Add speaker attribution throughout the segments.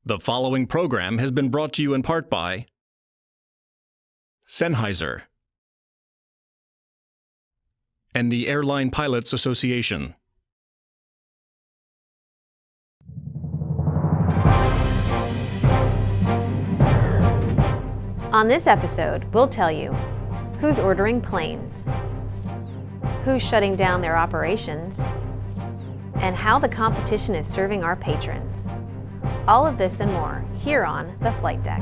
Speaker 1: The following program has been brought to you in part by Sennheiser and the Airline Pilots Association.
Speaker 2: On this episode, we'll tell you who's ordering planes, who's shutting down their operations, and how the competition is serving our patrons. All of this and more here on the Flight Deck.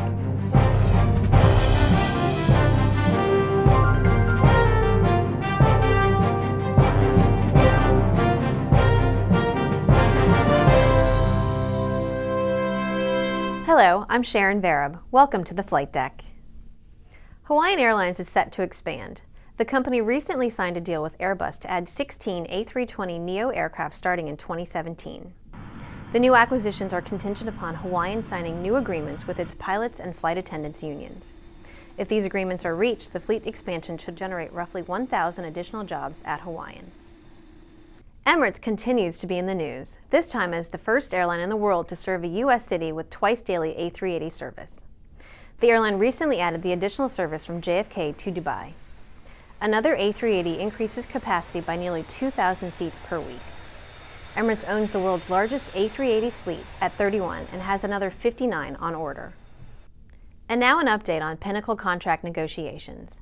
Speaker 2: Hello, I'm Sharon Varab. Welcome to the Flight Deck. Hawaiian Airlines is set to expand. The company recently signed a deal with Airbus to add 16 A320neo aircraft starting in 2017. The new acquisitions are contingent upon Hawaiian signing new agreements with its pilots and flight attendants unions. If these agreements are reached, the fleet expansion should generate roughly 1,000 additional jobs at Hawaiian. Emirates continues to be in the news, this time as the first airline in the world to serve a U.S. city with twice-daily A380 service. The airline recently added the additional service from JFK to Dubai. Another A380 increases capacity by nearly 2,000 seats per week. Emirates owns the world's largest A380 fleet at 31 and has another 59 on order. And now an update on Pinnacle contract negotiations.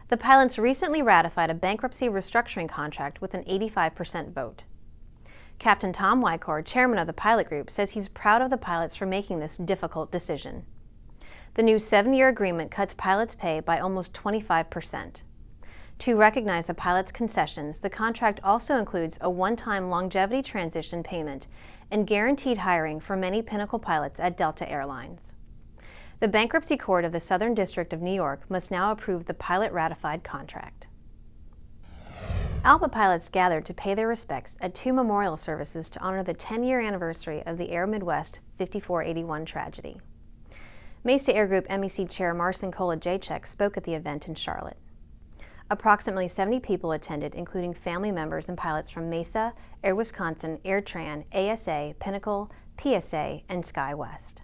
Speaker 2: The pilots recently ratified a bankruptcy restructuring contract with an 85% vote. Captain Tom Wykor, chairman of the pilot group, says he's proud of the pilots for making this difficult decision. The new 7-year agreement cuts pilots' pay by almost 25%. To recognize the pilots' concessions, the contract also includes a one-time longevity transition payment and guaranteed hiring for many Pinnacle pilots at Delta Airlines. The Bankruptcy Court of the Southern District of New York must now approve the pilot-ratified contract. ALPA pilots gathered to pay their respects at 2 memorial services to honor the 10-year anniversary of the Air Midwest 5481 tragedy. Mesa Air Group MEC Chair Marcin Kolajczyk spoke at the event in Charlotte. Approximately 70 people attended, including family members and pilots from Mesa, Air Wisconsin, AirTran, ASA, Pinnacle, PSA, and SkyWest.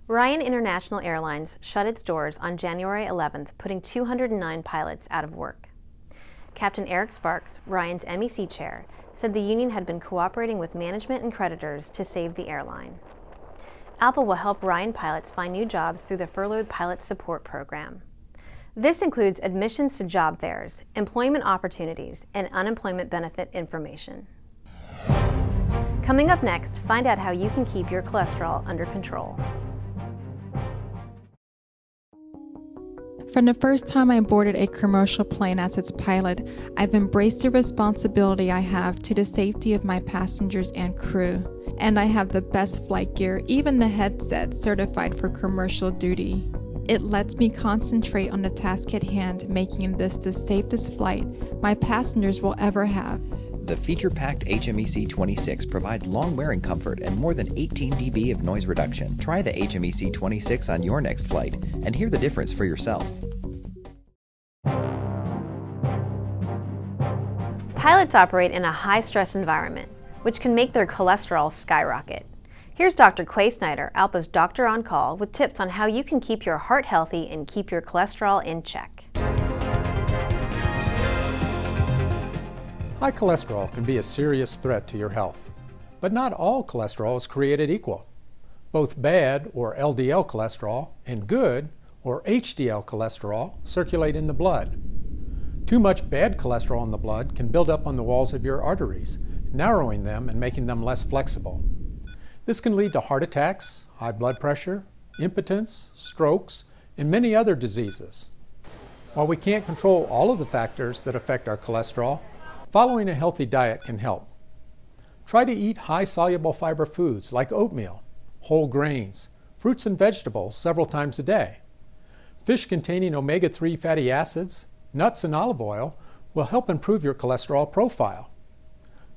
Speaker 2: Ryan International Airlines shut its doors on January 11th, putting 209 pilots out of work. Captain Eric Sparks, Ryan's MEC chair, said the union had been cooperating with management and creditors to save the airline. ALPA will help Ryan pilots find new jobs through the Furloughed Pilot Support Program. This includes admissions to job fairs, employment opportunities, and unemployment benefit information. Coming up next, find out how you can keep your cholesterol under control.
Speaker 3: From the first time I boarded a commercial plane as its pilot, I've embraced the responsibility I have to the safety of my passengers and crew. And I have the best flight gear, even the headset certified for commercial duty. It lets me concentrate on the task at hand, making this the safest flight my passengers will ever have.
Speaker 4: The feature-packed HMEC 26 provides long wearing comfort and more than 18 dB of noise reduction. Try the HMEC 26 on your next flight and hear the difference for yourself.
Speaker 2: Pilots operate in a high-stress environment, which can make their cholesterol skyrocket. Here's Dr. Quay Snyder, ALPA's doctor on call, with tips on how you can keep your heart healthy and keep your cholesterol in check.
Speaker 5: High cholesterol can be a serious threat to your health, but not all cholesterol is created equal. Both bad, or LDL cholesterol, and good, or HDL cholesterol, circulate in the blood. Too much bad cholesterol in the blood can build up on the walls of your arteries, narrowing them and making them less flexible. This can lead to heart attacks, high blood pressure, impotence, strokes, and many other diseases. While we can't control all of the factors that affect our cholesterol, following a healthy diet can help. Try to eat high-soluble fiber foods like oatmeal, whole grains, fruits and vegetables several times a day. Fish containing omega-3 fatty acids, nuts, and olive oil will help improve your cholesterol profile.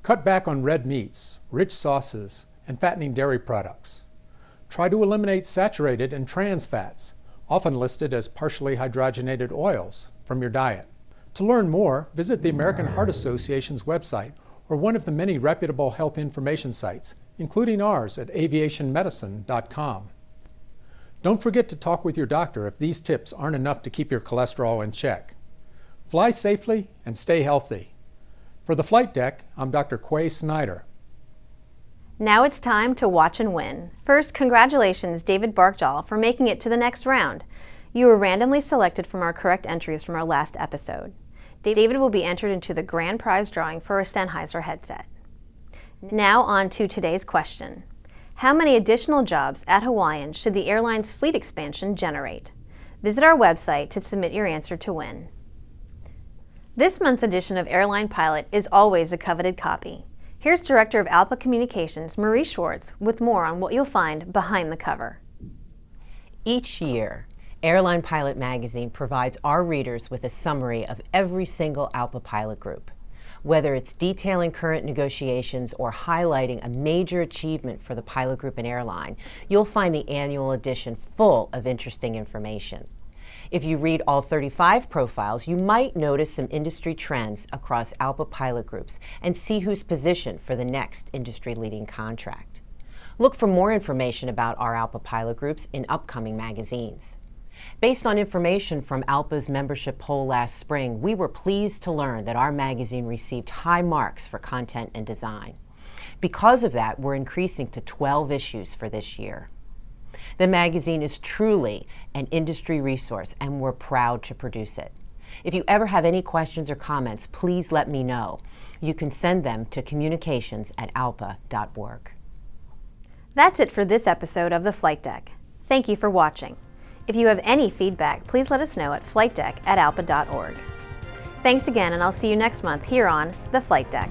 Speaker 5: Cut back on red meats, rich sauces, and fattening dairy products. Try to eliminate saturated and trans fats, often listed as partially hydrogenated oils, from your diet. To learn more, visit the American Heart Association's website or one of the many reputable health information sites including ours at aviationmedicine.com. Don't forget to talk with your doctor if these tips aren't enough to keep your cholesterol in check. Fly safely and stay healthy. For the Flight Deck, I'm Dr. Snyder.
Speaker 2: Now it's time to watch and win. First, congratulations, David Barkjall, for making it to the next round. You were randomly selected from our correct entries from our last episode. David will be entered into the grand prize drawing for a Sennheiser headset. Now on to today's question. How many additional jobs at Hawaiian should the airline's fleet expansion generate? Visit our website to submit your answer to win. This month's edition of Airline Pilot is always a coveted copy. Here's Director of ALPA Communications, Marie Schwartz, with more on what you'll find behind the cover.
Speaker 6: Each year, Airline Pilot magazine provides our readers with a summary of every single ALPA pilot group. Whether it's detailing current negotiations or highlighting a major achievement for the pilot group and airline, you'll find the annual edition full of interesting information. If you read all 35 profiles, you might notice some industry trends across ALPA pilot groups and see who's positioned for the next industry-leading contract. Look for more information about our ALPA pilot groups in upcoming magazines. Based on information from ALPA's membership poll last spring, we were pleased to learn that our magazine received high marks for content and design. Because of that, we're increasing to 12 issues for this year. The magazine is truly an industry resource, and we're proud to produce it. If you ever have any questions or comments, please let me know. You can send them to communications@alpa.org.
Speaker 2: That's it for this episode of the Flight Deck. Thank you for watching. If you have any feedback, please let us know at FlightDeck@alpa.org. Thanks again, and I'll see you next month here on the Flight Deck.